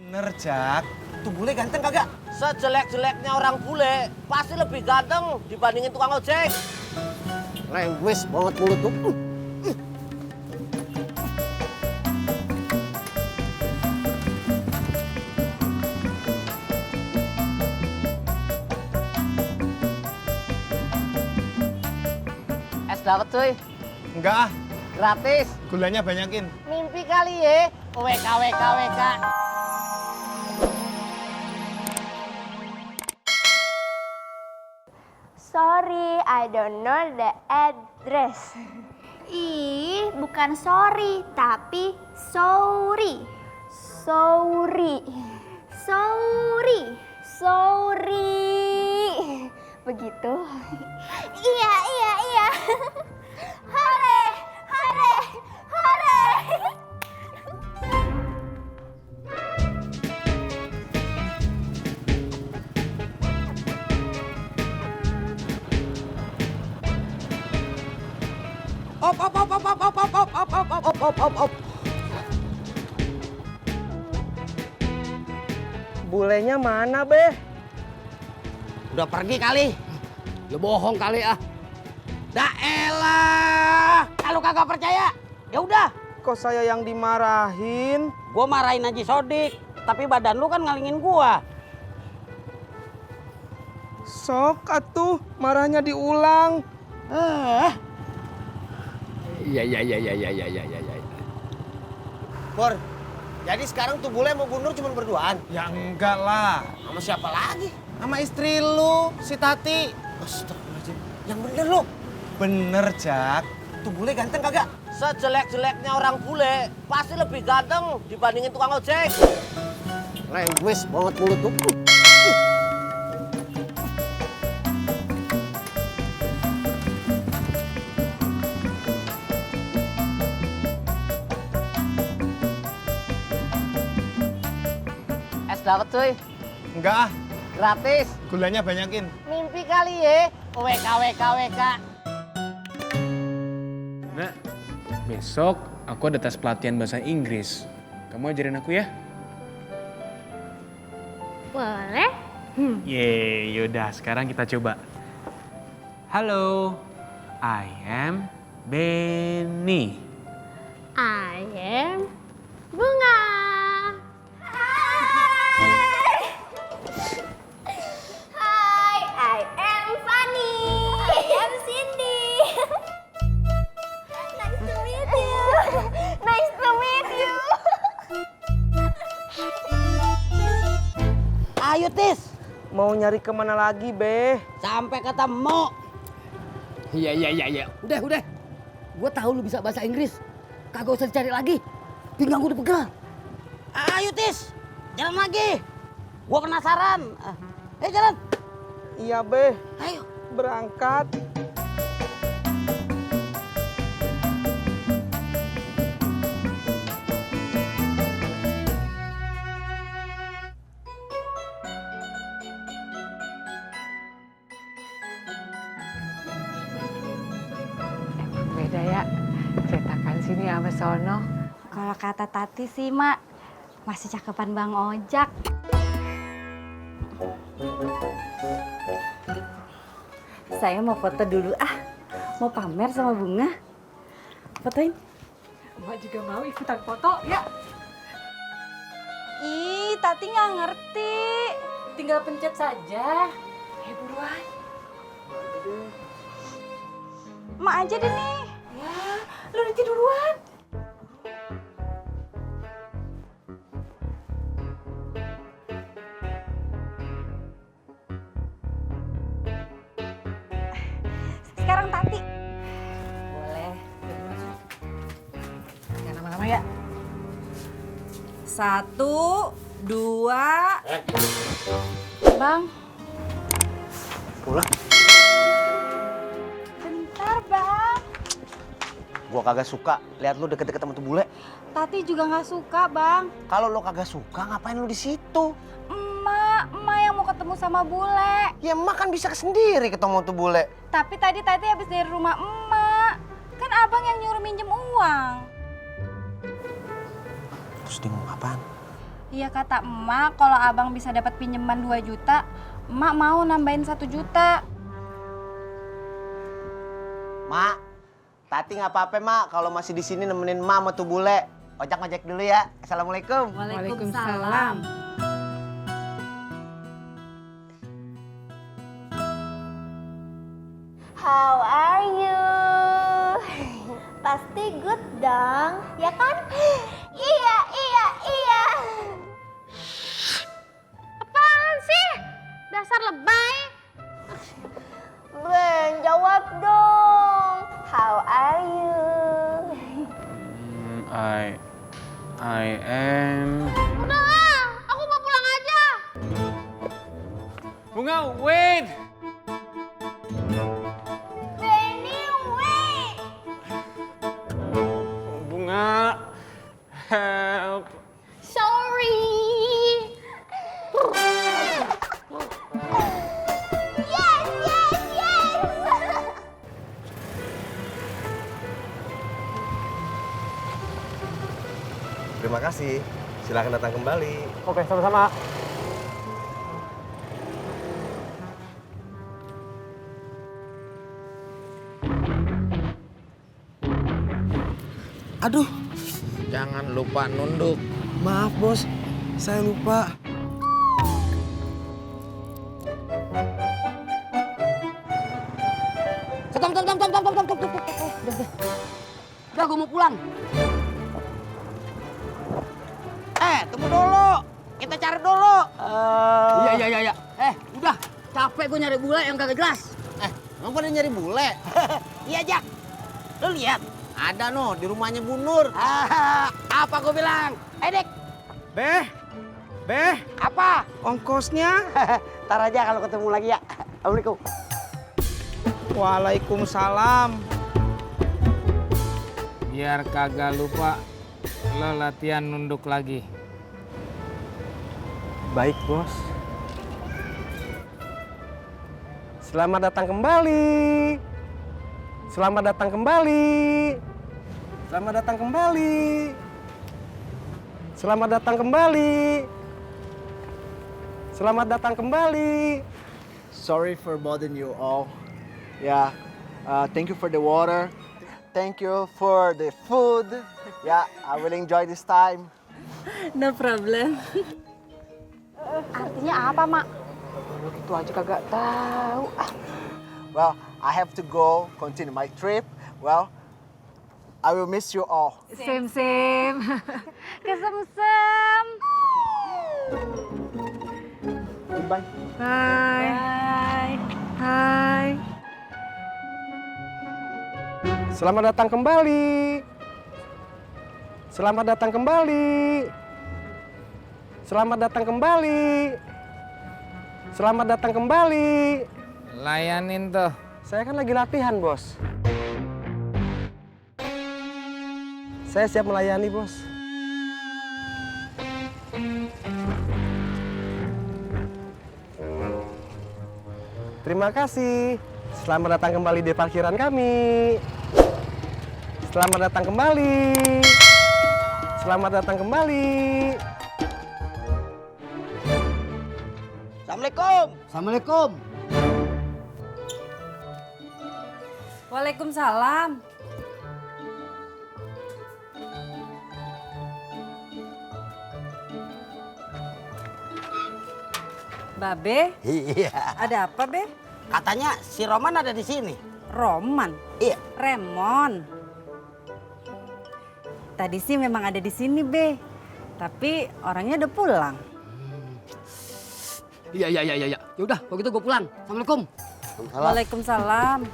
Bener, Jak. Tuh bule ganteng kagak? Sejelek-jeleknya orang bule, pasti lebih ganteng dibandingin tukang ojek. Lengwis banget mulut tuh. Es dawet cuy, Enggak ah, gratis. gulanya banyakin. Mimpi kali ya, WK. Sorry, I don't know the address. Ih, bukan sorry, tapi sorry. Sorry. Sorry. Sorry. Begitu. Iya. Hore, hore, hore. Op. Bulenya mana, Be? Udah pergi kali. Lu bohong kali ah. Dah elah. Kalau kagak percaya, ya udah. Kok saya yang dimarahin? Gua marahin Haji Sodik, tapi badan lu kan ngalingin gua. Sok atuh, marahnya diulang. Iya. Pur, jadi sekarang tuh bule mau bundur cuma berduaan? Ya enggak lah. Sama siapa lagi? Sama istri lu, si Tati. Astagfirullahaladzim. Yang bener lu. Bener, Jak. Tuh bule ganteng kagak? Sejelek-jeleknya orang bule, pasti lebih ganteng dibandingin tukang ojek. Lengwis banget mulut tuh. Es dawet cuy, Enggak ah, gratis. gulanya banyakin. Mimpi kali ya, WK. Nak, besok aku ada tes pelatihan bahasa Inggris. Kamu ajarin aku ya? Boleh? Yeay, yaudah sekarang kita coba. Halo, I am Benny. I am Bunga. Hai, I am Fanny. I am Cindy. Nice to meet you. Nice to meet you. Ayo Tis, Mau nyari kemana lagi, Be? sampai ketemu. Iya. Udah. Gue tahu lu bisa bahasa Inggris. Kagak usah dicari lagi. Pinggang gue udah pegel. Ayo Tis, jalan lagi. Gue penasaran. Jalan. Iya, Be. Ayo. Berangkat. Beda ya, cetakan sini sama sono. Kalau kata Tati sih, Mak, masih cakepan Bang Ojak. Saya mau foto dulu mau pamer sama Bunga. Fotoin. Emak juga mau ikutan foto, ya. Ih, Tati nggak ngerti. Tinggal pencet saja. Buruan. Mak aja deh nih. Ya, lu nanti duluan. Sekarang Tati. Boleh. Jangan lama-lama ya. 1, 2. Bang, Pulang. bentar Bang. Gua kagak suka lihat lu deket-deket sama tuh bule. Tati juga nggak suka Bang. Kalau lu kagak suka, ngapain lu di situ? Emak yang mau ketemu sama bule. Ya emak kan bisa sendiri ketemu tuh bule. Tapi tadi habis dari rumah emak. Kan abang yang nyuruh minjem uang. Terus dia ngomong apaan? Iya kata emak, kalau abang bisa dapat pinjaman 2 juta, emak mau nambahin 1 juta. Mak, Tati nggak apa-apa mak kalau masih di sini nemenin emak sama tuh bule. Ojek dulu ya. Assalamualaikum. Waalaikumsalam. How are you? Pasti good dong, ya kan? Iya. Apaan sih? Dasar lebay. Ben, jawab dong. How are you? I am... Udah, aku mau pulang aja. Bunga, wait! Benny, wait. Bunga, help. Sorry. Yes. Terima kasih. Silakan datang kembali. Oke, sama-sama. Aduh, Jangan lupa nunduk. maaf bos. Saya lupa. Stop. Udah, gue mau pulang. Tunggu dulu. Kita cari dulu. Iya. Udah. Capek gue nyari bule yang kagak jelas. Emang pada nyari bule? Iya, Jak. Lu lihat, ada no di rumahnya Bu Nur. Apa gue bilang? Dik. Beh, Apa? ongkosnya? Ntar aja kalau ketemu lagi ya. Assalamualaikum. Waalaikumsalam. Biar kagak lupa, lo latihan nunduk lagi. Baik, bos. Selamat datang kembali. Selamat datang kembali. Selamat datang kembali. Selamat datang kembali. Selamat datang kembali. Sorry for bothering you all. Yeah, thank you for the water. Thank you for the food. Yeah, I will enjoy this time. No problem. Artinya apa, Mak? Itu aja kagak tahu. Well, I have to go continue my trip. Well, I will miss you all. Same. Kesemsem. Goodbye. Hai. Selamat datang kembali. Selamat datang kembali. Selamat datang kembali. Selamat datang kembali. Layanin tuh. Saya kan lagi latihan, bos. Saya siap melayani, bos. Terima kasih. Selamat datang kembali di parkiran kami. Selamat datang kembali. Selamat datang kembali. Assalamualaikum. Waalaikumsalam. Babe, Iya. ada apa, Be? Katanya si Roman ada di sini. Roman. Iya. Remon. Tadi sih memang ada di sini, Be. Tapi orangnya udah pulang. Iya. Ya udah, kalau gitu gue pulang. Assalamualaikum. Waalaikumsalam.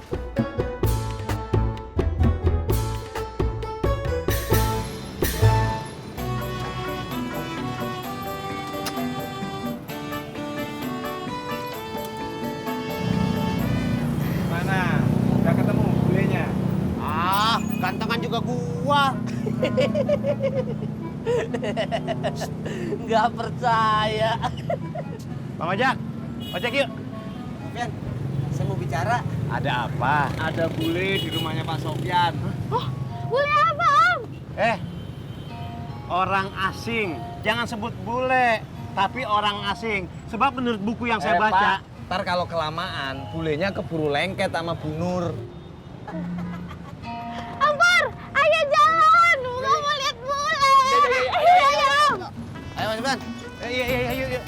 Mana? Udah ketemu bulenya? Gantengan juga gua. Nggak percaya. Bang Ojek, yuk. Sofian, saya mau bicara. Ada apa? Ada bule di rumahnya Pak Sofyan. Boleh apa, Om? orang asing. Jangan sebut bule, tapi orang asing. Sebab menurut buku yang saya baca, Ntar kalau kelamaan, bulenya keburu lengket sama Bu Nur. Ampar, ayo jalan. Bunga mau lihat bule. Ayo. Ayo Mas Iban. iya. Iya.